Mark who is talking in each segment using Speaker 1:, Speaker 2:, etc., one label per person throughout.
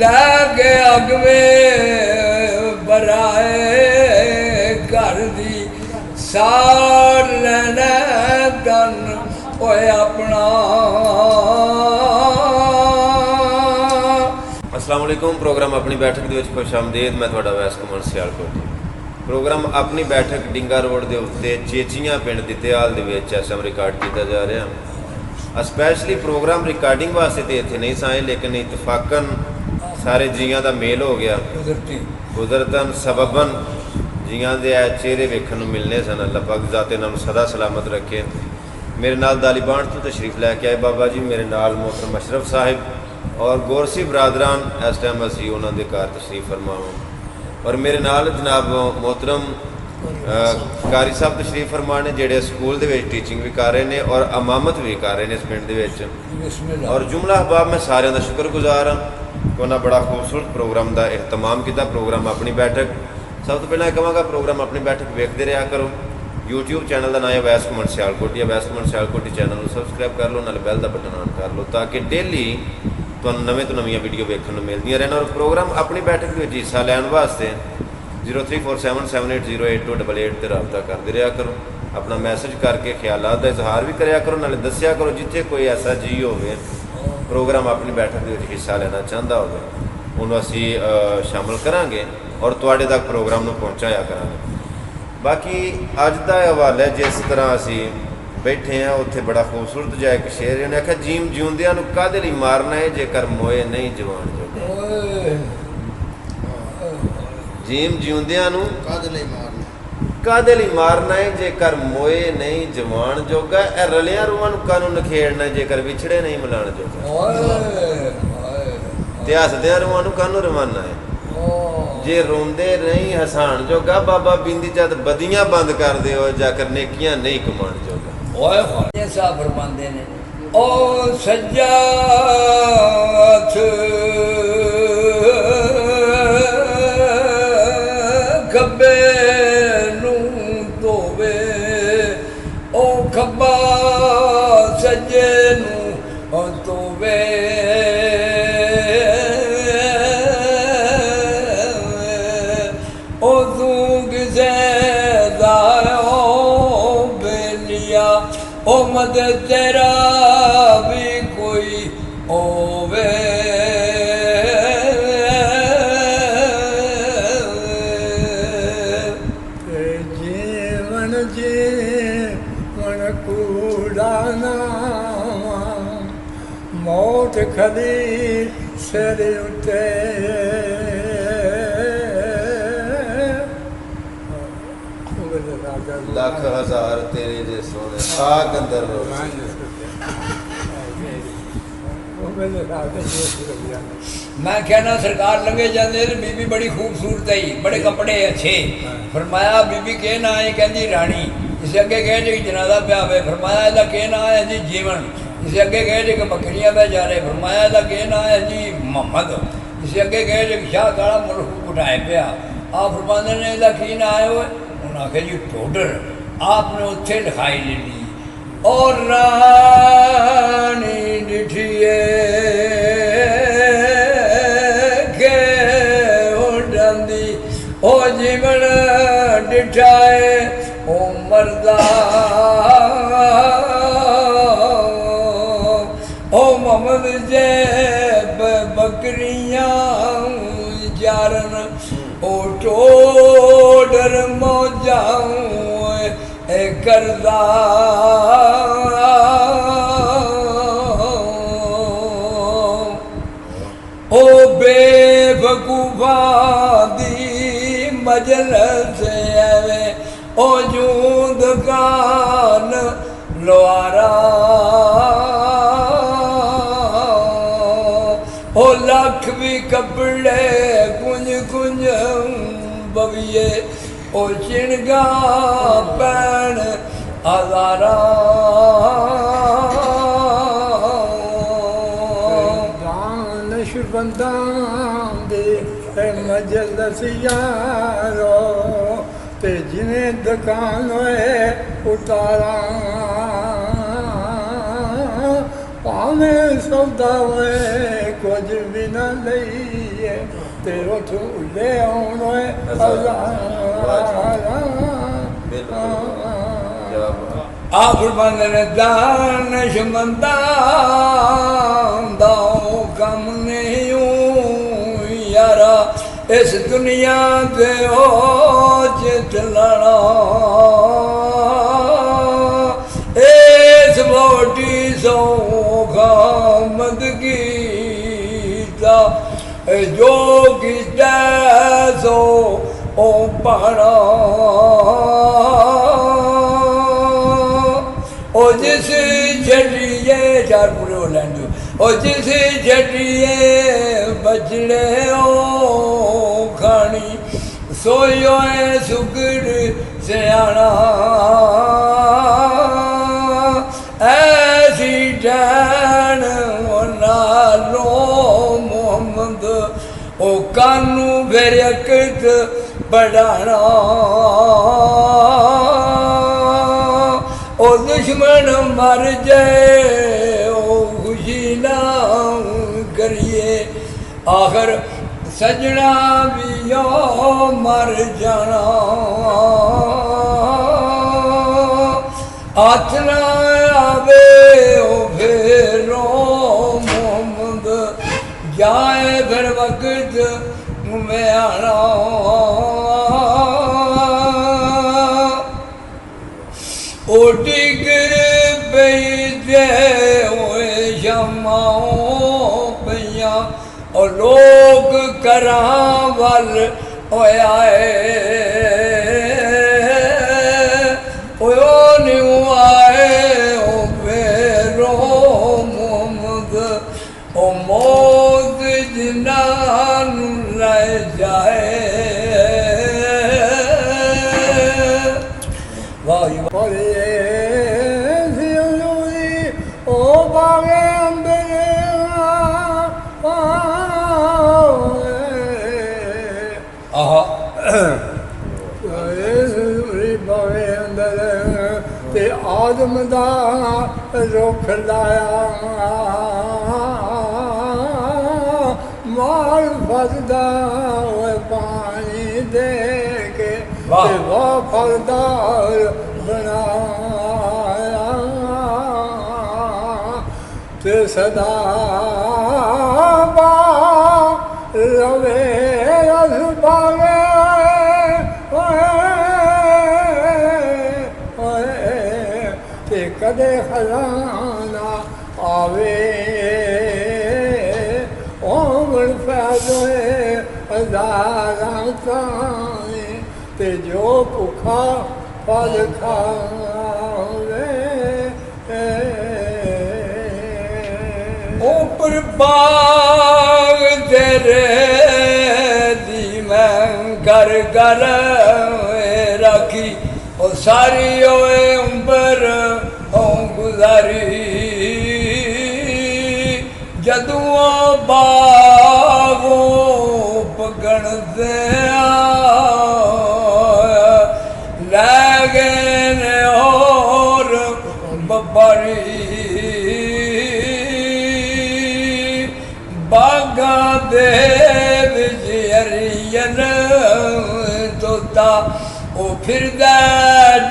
Speaker 1: लैके अगवे बराए घर दी सार लेना तन ओए अपना।
Speaker 2: अस्सलाम वालेकुम। प्रोग्राम अपनी बैठक ਦੇ ਵਿੱਚ खुश आमदेद। मैं ਤੁਹਾਡਾ ਵੈਸ ਕੁਮਾਰ ਸਿਆਲਕੋਟ। प्रोग्राम अपनी बैठक डिंगा रोड के उत्ते चेचियां पिंड दितेआल दे विच इस समय रिकॉर्ड किया जा रहा। स्पैशली प्रोग्राम रिकॉर्डिंग वास्ते तो इत्थे नहीं साए, लेकिन इतफाकन सारे जियां दा मेल हो गया। कुदरतन सबबन जियां दे चेहरे वेखण नूं मिलने सन। अल्लाह पाक ज़ात इन्हां नूं सदा सलामत रखे। मेरे नाल दालीबान तो तशरीफ लैके आए बाबा जी, मेरे नाल मोहतरम अशरफ साहिब और गोरसी बरादरान इस टाइम असी उन्होंने घर तशरीफ फरमावां। और मेरे नाल जनाब मोहतरम कारी साहब तशरीफ फरमा ने, जेडे स्कूल दे विच टीचिंग भी कर रहे हैं और अमामत भी कर रहे हैं इस पिंड दे विच। और जुमला अहबाब मैं सारे का शुक्रगुजार हाँ कि उन्होंने बड़ा खूबसूरत प्रोग्राम का एहतमाम किया। प्रोग्राम अपनी बैठक सब तो पहले कहांगा प्रोग्राम अपनी बैठक वेखते रहा करो। यूट्यूब चैनल का नाम है वैस कुमार सियालकोट या वैस कुमार सियालकोटी चैनल को सबसक्राइब कर लो, नाल बैल का बटन ऑन कर लो ताकि डेली तुहानूं नवे तो नवीं वीडियो वेखण नूं मिलदियां रहन। और प्रोग्राम अपनी बैठक में हिस्सा लैण वास्ते 0347780888 पर रब्ता करते रहा करो। अपना मैसेज करके ख्यालात का इजहार भी कराया करो, नाले दस्सिया करो जिथे कोई ऐसा जी होवे प्रोग्राम अपनी बैठक में हिस्सा लेना चाहता हो उन्होंने असी शामिल करांगे और तुहाडे तक प्रोग्राम नूं पहुँचाया करांगे। बाकी अज का हवाला जिस तरह असी बैठे हैं उत्थे बड़ा खूबसूरत जिहा एक शेर है। उन्हें आख्या जीम जिउंदियां नूं काहदे लई मारना है जेकर मोए नहीं जवान जोगा। जीम जिउंदियां नूं काहदे लई मारना है जेकर मोए नहीं जवान जोगा। ए रलियां रूहां नूं कानूं नखेड़ना है जेकर विछड़े नहीं मिलाण जोगा। ते हसदियां रूहां नूं कानूं रवाना है जे रोंदे नहीं हसान जोगा। बाबा बिंदी जद बदियां बंद कर दे जाकर नेकियां नहीं कमान जोगा।
Speaker 1: साहब फरमाते ने ओ सज्जाद खब्बे नूं धोवे ओ खब्बा सज्जे नूं धोवे। ओ तू किसे दा ओ मदद तेरा भी कोई होवे। जीवन जीवन कूड़ाना मौत खली सिर उते।
Speaker 2: लख हजार तेरे जे सोने आग अंदर
Speaker 1: मैं कहना सरकार लंघे जाते बीबी बड़ी खूबसूरत है, बड़े कपड़े अच्छे। फरमाया बीबी के ना है, कहती रानी। इसे अगे कहे जी जनाजा पिया वे। फरमाया इसका के ना है जी जीवन। इसे अगे कहे जी बकरियां पे जा रहे। फरमाया इसका के ना है जी मोहम्मद। इसे अगे कहे जी शाह काला मुल्क उठाए पिया। आप फरमाते ने इसका की ना है वो आखे जी टोडर। आपने उत्थे लिखाई ले ली और रानी डिठिए के हो डांदी ओ जीवन डिठाए ओ मरदा ओ मोहम्मद जे बकरियां जारन ओ टोडर मौजाऊं करदा। ओ बेवकूफा दी मजलिस आवे ओ जूं दुकान लोहारा। ओ लख भी कपड़े कुंज कुंज बविए ओ चिणगा पैण हजारा। दानिश बंदां दे मजलिस यारो ते जिवें दुकान होए उतारा। भावें सौदा होए
Speaker 3: कुछ भी न लईए ते उठ ले आउणो
Speaker 1: आप बंदन दानश मंदा दाओ कम नहीं यारा इस दुनिया पे ओ चितलना इस बोटी सो खामद गीता जो किता सो ओ पढ़ा ओ जिस छड़िए चार पूरे हो लैंडो ओ जिस छड़िए बचड़े ओ खानी सोयो है सुगड़ सियाना ऐसी डैन नालो मोहम्मद ओ कानू फिर अकत बढ़ाना ओ दुश्मन मर जाए ओ खुशी ना करिए आखिर सजना भी यो मर जाना हाथ ना आवे ओ फेरो मोहम्मद जाए फिर वक्त में आना ओ डिगर पई दे ओए शमाओ पईयां और लोग करां वल ओए आए ओ न्यू आए ओ फेरो मोहम्मद ओ मौत जिन्नां ले जाए वाह
Speaker 3: ओ बागे अंदर
Speaker 1: आहा
Speaker 3: बागे अंदर ते आदम दा रुख लाया माल फसदा पानी दे के ते वो फलदार बनाया ते सदा रवे अस बागे ते कदे खजाना आवे ओमन फैदे हजारां ताने ते जो भुखा फल खावे
Speaker 1: ऊपर बाग तेरे दी मैं घर घर राखी और सारी ओए उम्र ओ गुजारी जदुआ बागो पगण दे लै गए और बबारी बागा दे विच हरियन तोता ओ फिरदा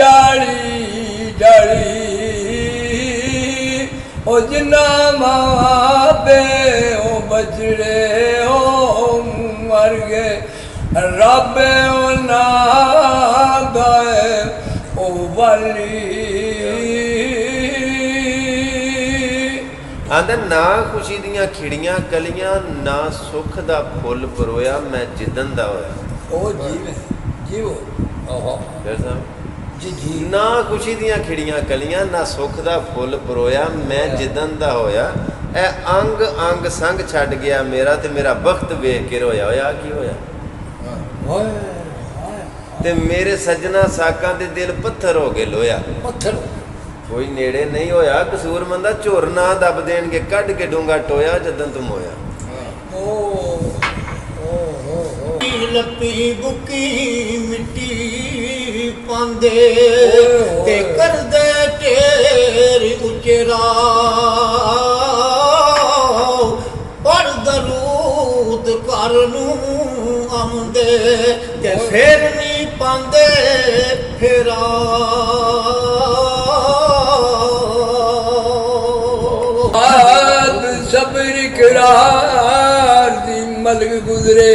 Speaker 1: डाली डाली ओ जिन्ना मापे ओ बचड़े ओ मर गए रब ओ ना गए ओ वाली
Speaker 2: आंदा ना खुशी दियां खिड़ियां कलियां ना सुख दा फुल परोया मैं जिदन दा होया
Speaker 1: ओ जीव ओहो
Speaker 2: कैसा
Speaker 1: जी जी
Speaker 2: ना खुशी दियां खिड़ियां कलियां ना सुख दा फुल परोया मैं जिदन दा होया ए अंग अंग संग छड़ गया मेरा ते मेरा बख्त वेख के रोया होया की होया ते मेरे सजना साकां दे दिल पत्थर हो गए लोया
Speaker 1: पत्थर
Speaker 2: कोई नेड़े नहीं होया कसूर मंदा झुर ना दब देणगे कढ के डूंगा टोया जदन तुम होया
Speaker 4: लपी बुकी मिट्टी पांदे ते करदे ढेर उचेरा पढ़दा ਘਰ ਨੂੰ ਆਉਂਦੇ ਤੇ ਫੇਰ ਨਹੀਂ ਪਾਉਂਦੇ ਫੇਰਾ
Speaker 1: आद सब्र इकरार दी मलक गुजरे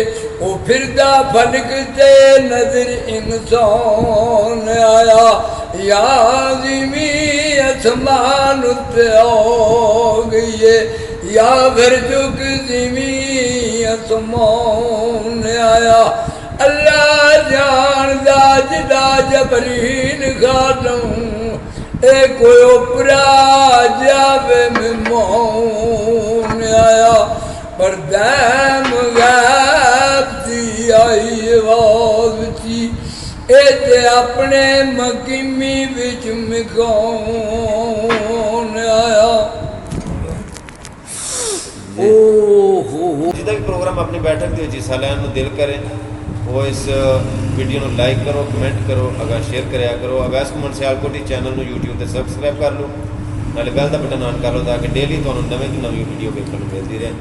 Speaker 1: ओ फिरदा फलक ते नजर इंसान आया या ज़िमी आसमान उत्ते हो गई है या फिर झुक ज़िमी आसमान आया अल्लाह जानदा जिदा जबरीन खादम ए कोई उपरा जावे मेहमान आया पर दैम गैब दी आई आवाज थी ए ते अपने मकीमी विच मिकान आया
Speaker 2: जिदा भी प्रोग्राम अपनी बैठक के हिस्सा लैन को दिल करे वो इस वीडियो को लाइक करो कमेंट करो अगर शेयर कराया करो अवैस कुमार सियालकोटी चैनल को यूट्यूब पर सबसक्राइब कर लो नाले बैल का बटन ऑन कर लो ताकि डेली तो नवे तो नवी वीडियो देखने को मिलती रहे।